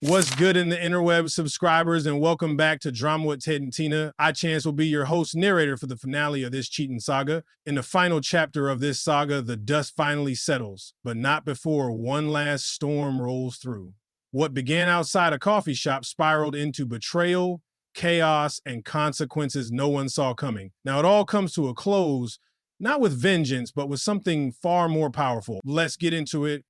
What's good in the interweb subscribers, and welcome back to Drama with Ted and Tina. I, Chance, will be your host narrator for the finale of this cheating saga. In the final chapter of this saga, the dust finally settles, but not before one last storm rolls through. What began outside a coffee shop spiraled into betrayal, chaos, and consequences no one saw coming. Now it all comes to a close, not with vengeance, but with something far more powerful. Let's get into it.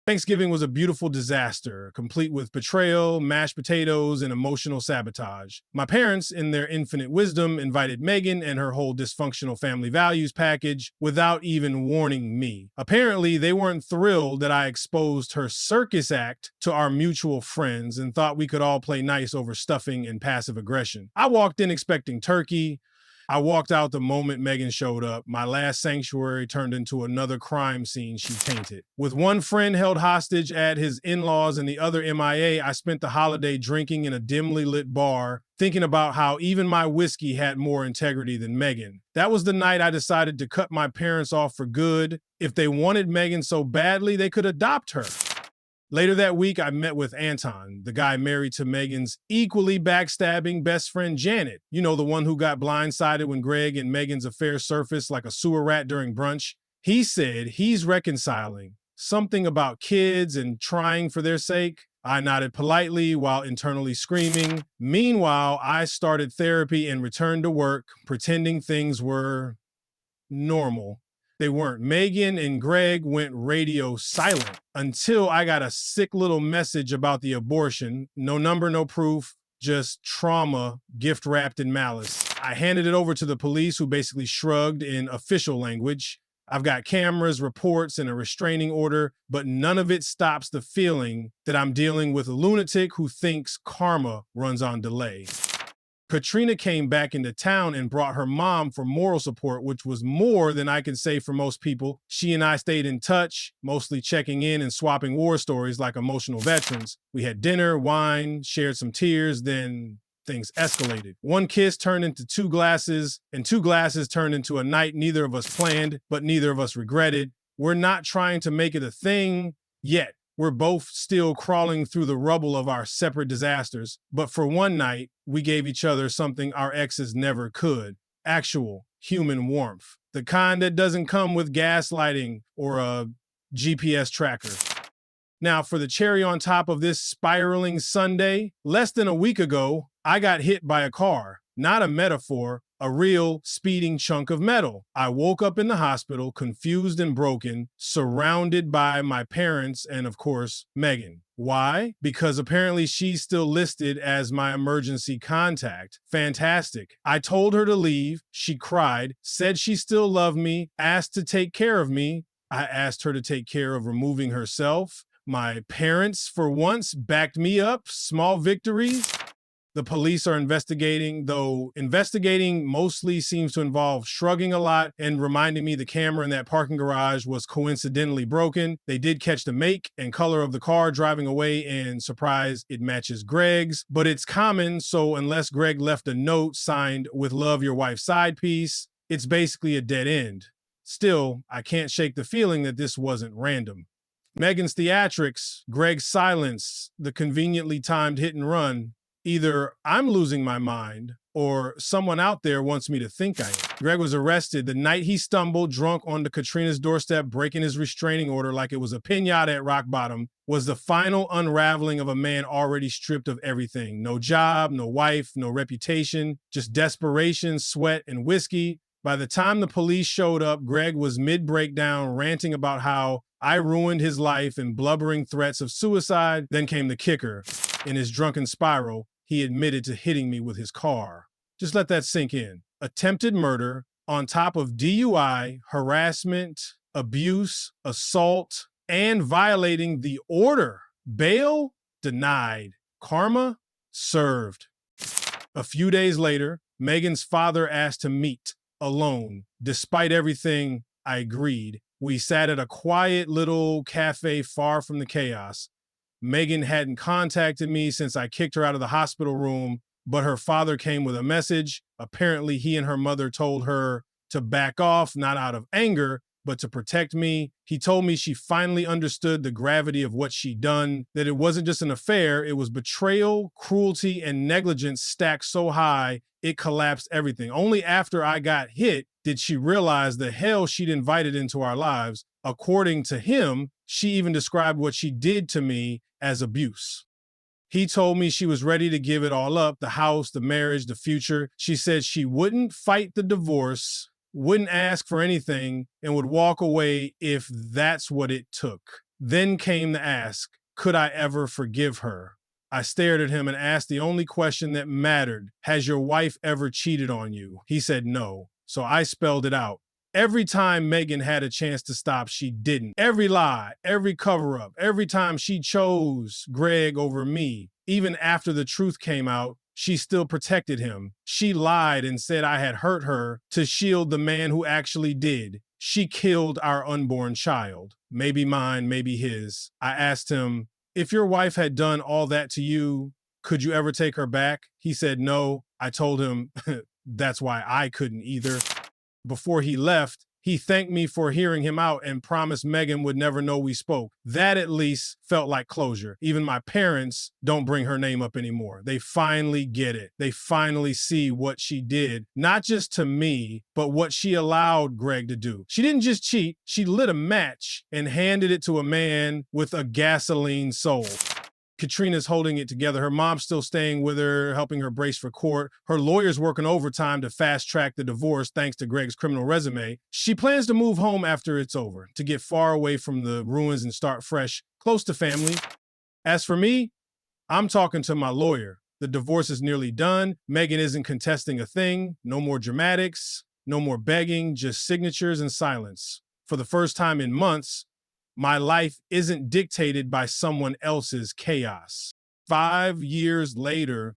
Thanksgiving was a beautiful disaster, complete with betrayal, mashed potatoes, and emotional sabotage. My parents, in their infinite wisdom, invited Megan and her whole dysfunctional family values package without even warning me. Apparently, they weren't thrilled that I exposed her circus act to our mutual friends and thought we could all play nice over stuffing and passive aggression. I walked in expecting turkey. I walked out the moment Megan showed up. My last sanctuary turned into another crime scene she tainted. With one friend held hostage at his in-laws and the other MIA, I spent the holiday drinking in a dimly lit bar, thinking about how even my whiskey had more integrity than Megan. That was the night I decided to cut my parents off for good. If they wanted Megan so badly, they could adopt her. Later that week, I met with Anton, the guy married to Megan's equally backstabbing best friend, Janet. You know, the one who got blindsided when Greg and Megan's affair surfaced like a sewer rat during brunch. He said he's reconciling, something about kids and trying for their sake. I nodded politely while internally screaming. Meanwhile, I started therapy and returned to work, pretending things were normal. They weren't. Megan and Greg went radio silent until I got a sick little message about the abortion. No number, no proof, just trauma gift wrapped in malice. I handed it over to the police, who basically shrugged in official language. I've got cameras, reports, and a restraining order, but none of it stops the feeling that I'm dealing with a lunatic who thinks karma runs on delay. Katrina came back into town and brought her mom for moral support, which was more than I can say for most people. She and I stayed in touch, mostly checking in and swapping war stories like emotional veterans. We had dinner, wine, shared some tears, then things escalated. One kiss turned into two glasses, and two glasses turned into a night neither of us planned, but neither of us regretted. We're not trying to make it a thing yet. We're both still crawling through the rubble of our separate disasters, but for one night, we gave each other something our exes never could: actual human warmth. The kind that doesn't come with gaslighting or a GPS tracker. Now, for the cherry on top of this spiraling Sunday, less than a week ago, I got hit by a car. Not a metaphor, a real speeding chunk of metal. I woke up in the hospital, confused and broken, surrounded by my parents and, of course, Megan. Why? Because apparently she's still listed as my emergency contact. Fantastic. I told her to leave. She cried, said she still loved me, asked to take care of me. I asked her to take care of removing herself. My parents, for once, backed me up. Small victories. The police are investigating, though investigating mostly seems to involve shrugging a lot and reminding me the camera in that parking garage was coincidentally broken. They did catch the make and color of the car driving away, and surprise, it matches Greg's, but it's common, so unless Greg left a note signed "With love, your wife's side piece," it's basically a dead end. Still, I can't shake the feeling that this wasn't random. Megan's theatrics, Greg's silence, the conveniently timed hit and run. Either I'm losing my mind or someone out there wants me to think I am. Greg was arrested the night he stumbled drunk onto Katrina's doorstep, breaking his restraining order like it was a piñata at rock bottom, was the final unraveling of a man already stripped of everything. No job, no wife, no reputation, just desperation, sweat, and whiskey. By the time the police showed up, Greg was mid-breakdown, ranting about how I ruined his life and blubbering threats of suicide. Then came the kicker. In his drunken spiral, he admitted to hitting me with his car. Just let that sink in. Attempted murder on top of DUI, harassment, abuse, assault, and violating the order. Bail denied. Karma served. A few days later, Megan's father asked to meet alone. Despite everything, I agreed. We sat at a quiet little cafe far from the chaos. Megan hadn't contacted me since I kicked her out of the hospital room, but her father came with a message. Apparently, he and her mother told her to back off, not out of anger, but to protect me. He told me she finally understood the gravity of what she'd done, that it wasn't just an affair, it was betrayal, cruelty, and negligence stacked so high it collapsed everything. Only after I got hit did she realize the hell she'd invited into our lives. According to him, she even described what she did to me as abuse. He told me she was ready to give it all up, the house, the marriage, the future. She said she wouldn't fight the divorce, wouldn't ask for anything, and would walk away if that's what it took. Then came the ask, could I ever forgive her? I stared at him and asked the only question that mattered. Has your wife ever cheated on you? He said no. So I spelled it out. Every time Megan had a chance to stop, she didn't. Every lie, every cover-up, every time she chose Greg over me, even after the truth came out, she still protected him. She lied and said I had hurt her to shield the man who actually did. She killed our unborn child. Maybe mine, maybe his. I asked him, if your wife had done all that to you, could you ever take her back? He said no. I told him that's why I couldn't either. Before he left, he thanked me for hearing him out and promised Megan would never know we spoke. That at least felt like closure. Even my parents don't bring her name up anymore. They finally get it. They finally see what she did, not just to me, but what she allowed Greg to do. She didn't just cheat, she lit a match and handed it to a man with a gasoline soul. Katrina's holding it together. Her mom's still staying with her, helping her brace for court. Her lawyer's working overtime to fast track the divorce thanks to Greg's criminal resume. She plans to move home after it's over, to get far away from the ruins and start fresh, close to family. As for me, I'm talking to my lawyer. The divorce is nearly done. Megan isn't contesting a thing. No more dramatics, no more begging, just signatures and silence. For the first time in months, my life isn't dictated by someone else's chaos. 5 years later,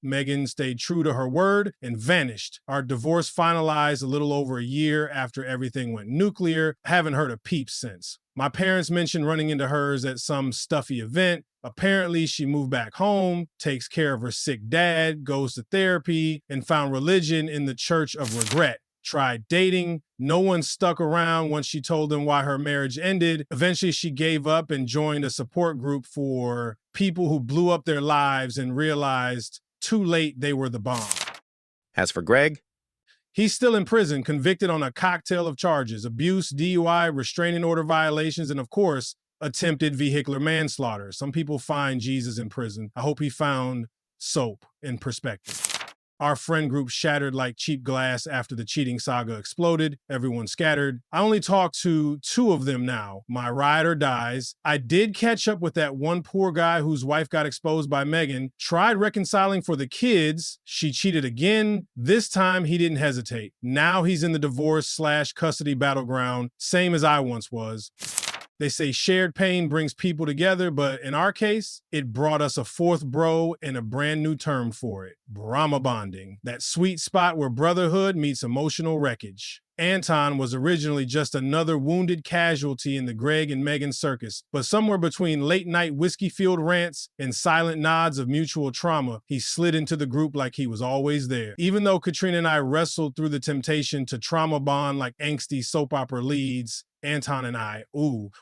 Megan stayed true to her word and vanished. Our divorce finalized a little over a year after everything went nuclear. Haven't heard a peep since. My parents mentioned running into hers at some stuffy event. Apparently, she moved back home, takes care of her sick dad, goes to therapy, and found religion in the church of regret. Tried dating. No one stuck around once she told them why her marriage ended. Eventually, she gave up and joined a support group for people who blew up their lives and realized too late they were the bomb. As for Greg, he's still in prison, convicted on a cocktail of charges: abuse, DUI, restraining order violations, and of course, attempted vehicular manslaughter. Some people find Jesus in prison. I hope he found soap in perspective. Our friend group shattered like cheap glass after the cheating saga exploded. Everyone scattered. I only talk to 2 of them now. My ride or dies. I did catch up with that one poor guy whose wife got exposed by Megan. Tried reconciling for the kids. She cheated again. This time he didn't hesitate. Now he's in the divorce/custody battleground, same as I once was. They say shared pain brings people together, but in our case, it brought us a 4th bro and a brand new term for it: Brahma bonding. That sweet spot where brotherhood meets emotional wreckage. Anton was originally just another wounded casualty in the Greg and Megan circus, but somewhere between late-night whiskey-fueled rants and silent nods of mutual trauma, he slid into the group like he was always there. Even though Katrina and I wrestled through the temptation to trauma bond like angsty soap opera leads, Anton and I,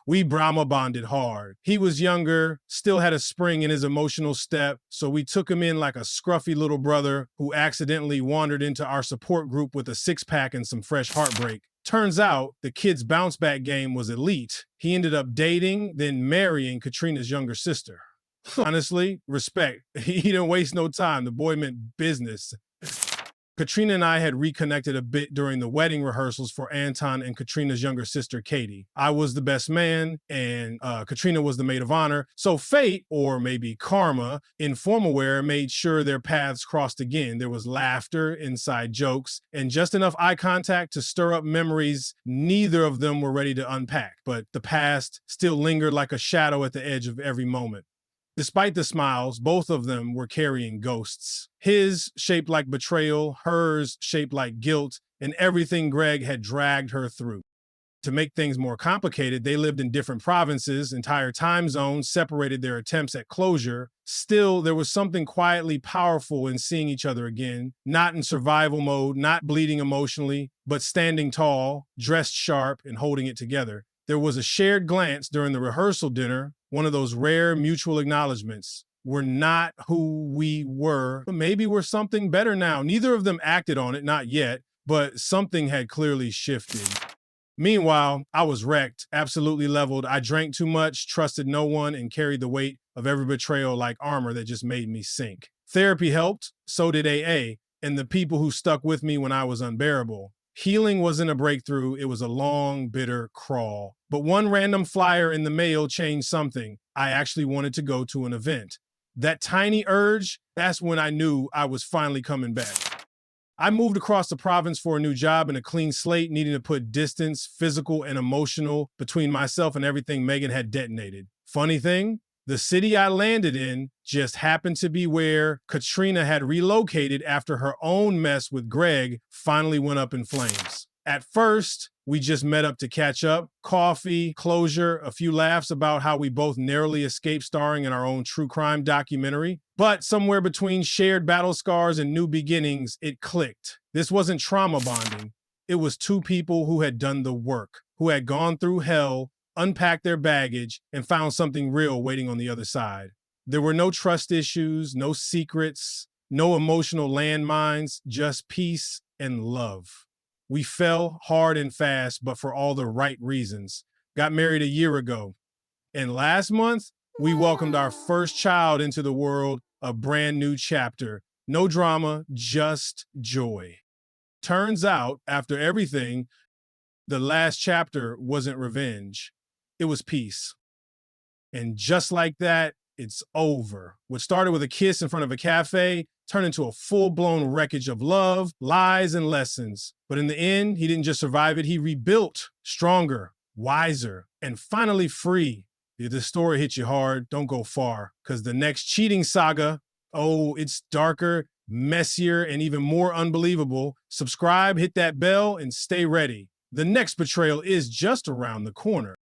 we Brahma bonded hard. He was younger, still had a spring in his emotional step, so we took him in like a scruffy little brother who accidentally wandered into our support group with a 6-pack and some fresh heartbreak. Turns out the kid's bounce back game was elite. He ended up dating, then marrying Katrina's younger sister. Honestly, respect. He didn't waste no time. The boy meant business. Katrina and I had reconnected a bit during the wedding rehearsals for Anton and Katrina's younger sister, Katie. I was the best man, and Katrina was the maid of honor. So fate, or maybe karma, in formal wear made sure their paths crossed again. There was laughter, inside jokes, and just enough eye contact to stir up memories neither of them were ready to unpack. But the past still lingered like a shadow at the edge of every moment. Despite the smiles, both of them were carrying ghosts. His shaped like betrayal, hers shaped like guilt, and everything Greg had dragged her through. To make things more complicated, they lived in different provinces, entire time zones separated their attempts at closure. Still, there was something quietly powerful in seeing each other again, not in survival mode, not bleeding emotionally, but standing tall, dressed sharp, and holding it together. There was a shared glance during the rehearsal dinner, one of those rare mutual acknowledgments. We're not who we were, but maybe we're something better now. Neither of them acted on it, not yet, but something had clearly shifted. Meanwhile, I was wrecked, absolutely leveled. I drank too much, trusted no one, and carried the weight of every betrayal like armor that just made me sink. Therapy helped, so did AA, and the people who stuck with me when I was unbearable. Healing wasn't a breakthrough, it was a long, bitter crawl. But one random flyer in the mail changed something. I actually wanted to go to an event. That tiny urge, that's when I knew I was finally coming back. I moved across the province for a new job and a clean slate, needing to put distance, physical and emotional, between myself and everything Megan had detonated. Funny thing, the city I landed in just happened to be where Katrina had relocated after her own mess with Greg finally went up in flames. At first, we just met up to catch up, coffee, closure, a few laughs about how we both narrowly escaped starring in our own true crime documentary. But somewhere between shared battle scars and new beginnings, it clicked. This wasn't trauma bonding. It was two people who had done the work, who had gone through hell, unpacked their baggage, and found something real waiting on the other side. There were no trust issues, no secrets, no emotional landmines, just peace and love. We fell hard and fast, but for all the right reasons. Got married a year ago. And last month, we welcomed our first child into the world, a brand new chapter. No drama, just joy. Turns out, after everything, the last chapter wasn't revenge. It was peace. And just like that, it's over. What started with a kiss in front of a cafe turned into a full-blown wreckage of love, lies, and lessons. But in the end, he didn't just survive it, he rebuilt, stronger, wiser, and finally free. If this story hit you hard, don't go far, because the next cheating saga, oh, it's darker, messier, and even more unbelievable. Subscribe, hit that bell, and stay ready. The next betrayal is just around the corner.